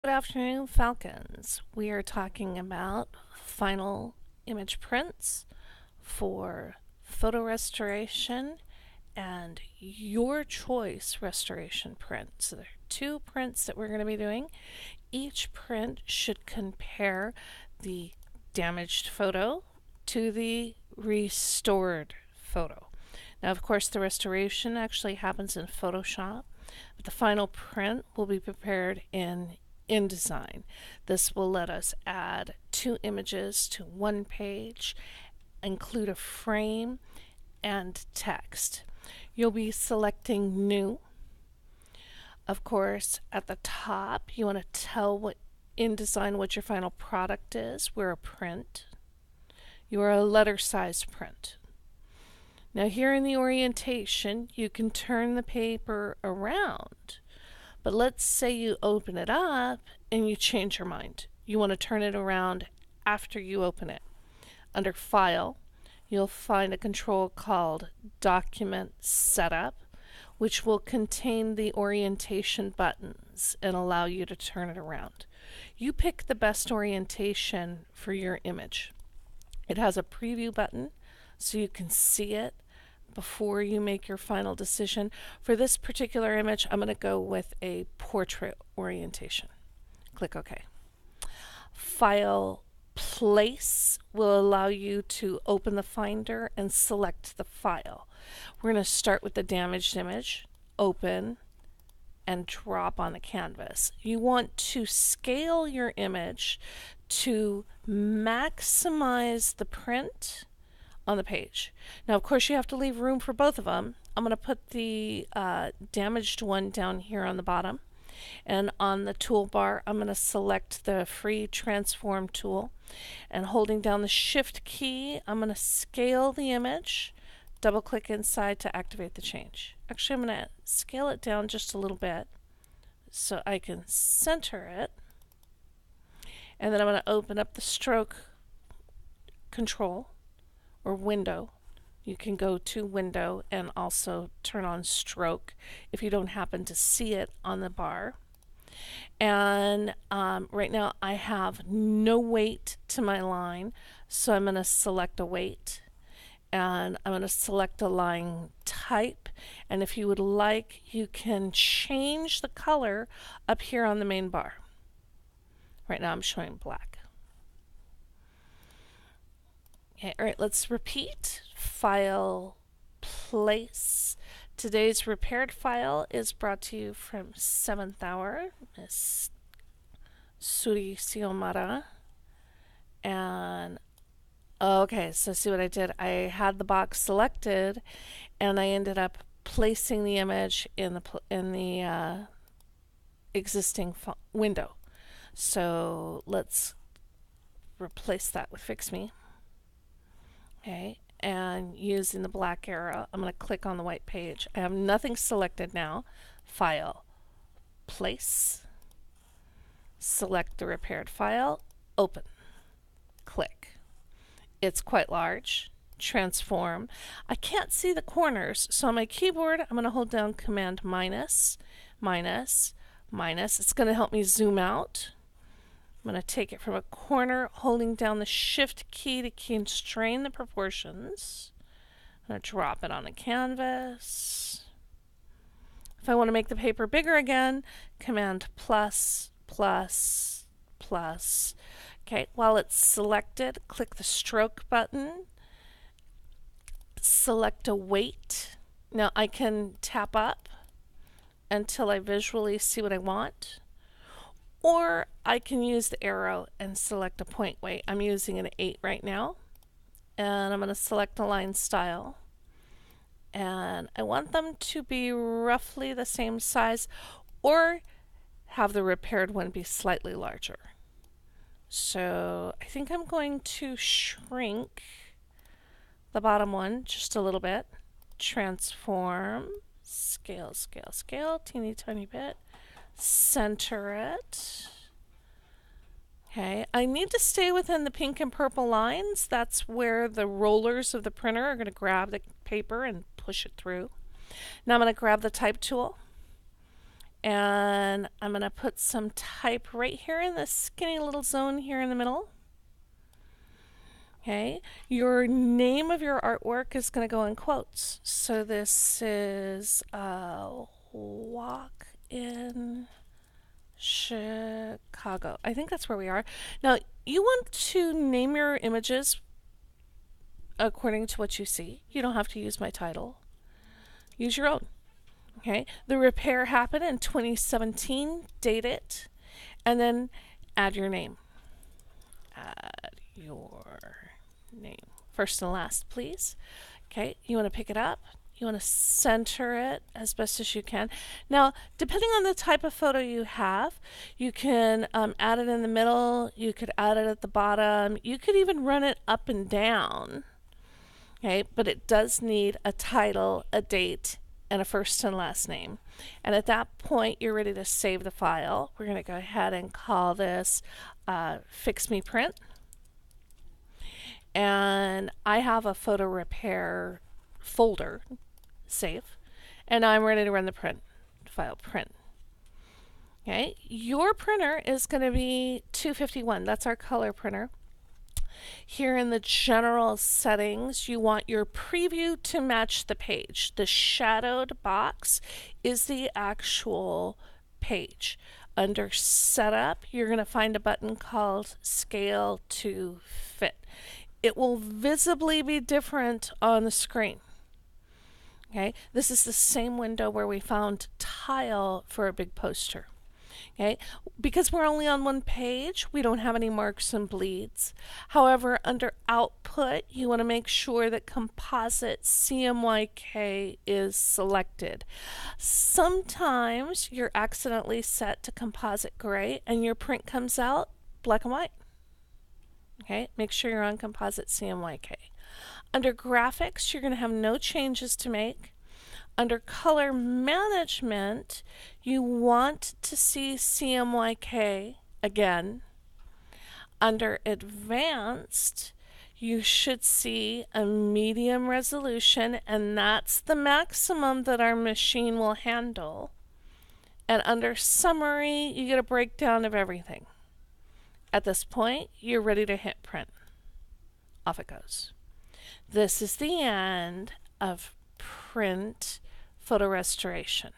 Good afternoon, Falcons. We are talking about final image prints for photo restoration and your choice restoration print. So there are two prints that we're going to be doing. Each print should compare the damaged photo to the restored photo. Now, of course, the restoration actually happens in Photoshop, but the final print will be prepared in InDesign. This will let us add two images to one page, include a frame, and text. You'll be selecting New. Of course, at the top, you want to tell InDesign what your final product is. We're a print. You are a letter size print. Now here in the orientation, you can turn the paper around. But let's say you open it up and you change your mind. You want to turn it around after you open it. Under File, you'll find a control called Document Setup, which will contain the orientation buttons and allow you to turn it around. You pick the best orientation for your image. It has a preview button so you can see it before you make your final decision. For this particular image, I'm going to go with a portrait orientation. Click OK. File Place will allow you to open the Finder and select the file. We're going to start with the damaged image, open, and drop on the canvas. You want to scale your image to maximize the print on the page. Now, of course, you have to leave room for both of them. I'm going to put the damaged one down here on the bottom. And on the toolbar, I'm going to select the free transform tool. And holding down the shift key, I'm going to scale the image. Double click inside to activate the change. Actually, I'm going to scale it down just a little bit so I can center it. And then I'm going to open up the stroke control or window. You can go to window and also turn on stroke if you don't happen to see it on the bar. And right now I have no weight to my line, so I'm going to select a weight and I'm going to select a line type, and if you would like, you can change the color up here on the main bar. Right now I'm showing black. Okay, all right, let's repeat. File, Place. Today's repaired file is brought to you from 7th Hour, Miss Suri Siomara. And okay, so see what I did? I had the box selected, and I ended up placing the image in the existing window. So let's replace that with Fix Me. Okay, and using the black arrow, I'm going to click on the white page. I have nothing selected now. File, Place, select the repaired file, open, click. It's quite large. Transform. I can't see the corners, so on my keyboard, I'm going to hold down Command minus, minus, minus. It's going to help me zoom out. I'm going to take it from a corner, holding down the Shift key to constrain the proportions. I'm going to drop it on the canvas. If I want to make the paper bigger again, Command plus, plus, plus. Okay, while it's selected, click the stroke button. Select a weight. Now I can tap up until I visually see what I want. Or I can use the arrow and select a point weight. I'm using an 8 right now. And I'm going to select a line style. And I want them to be roughly the same size, or have the repaired one be slightly larger. So I think I'm going to shrink the bottom one just a little bit. Transform, scale, scale, scale, teeny tiny bit. Center it. Okay, I need to stay within the pink and purple lines. That's where the rollers of the printer are going to grab the paper and push it through. Now I'm going to grab the type tool And I'm going to put some type right here in this skinny little zone here in the middle. Okay, your name of your artwork is going to go in quotes. So this is Walk in Chicago. I think that's where we are. Now, you want to name your images according to what you see. You don't have to use my title. Use your own. Okay, the repair happened in 2017, date it, and then add your name. Add your name. First and last, please. Okay, you want to pick it up. You want to center it as best as you can. Now, depending on the type of photo you have, you can add it in the middle. You could add it at the bottom. You could even run it up and down. Okay, but it does need a title, a date, and a first and last name. And at that point, you're ready to save the file. We're going to go ahead and call this Fix Me Print. And I have a photo repair folder save, and I'm ready to run the print file. Print. Okay, your printer is going to be 251. That's our color printer. Here in the general settings, you want your preview to match the page. The shadowed box is the actual page. Under setup, you're going to find a button called Scale to Fit. It will visibly be different on the screen. Okay, this is the same window where we found tile for a big poster. Okay, because we're only on one page, we don't have any marks and bleeds. However, under output, you want to make sure that composite CMYK is selected. Sometimes you're accidentally set to composite gray and your print comes out black and white. Okay, make sure you're on composite CMYK. Under graphics, you're going to have no changes to make. Under color management, you want to see CMYK again. Under advanced, you should see a medium resolution, and that's the maximum that our machine will handle. And under summary, you get a breakdown of everything. At this point, you're ready to hit print. Off it goes. This is the end of print photo restoration.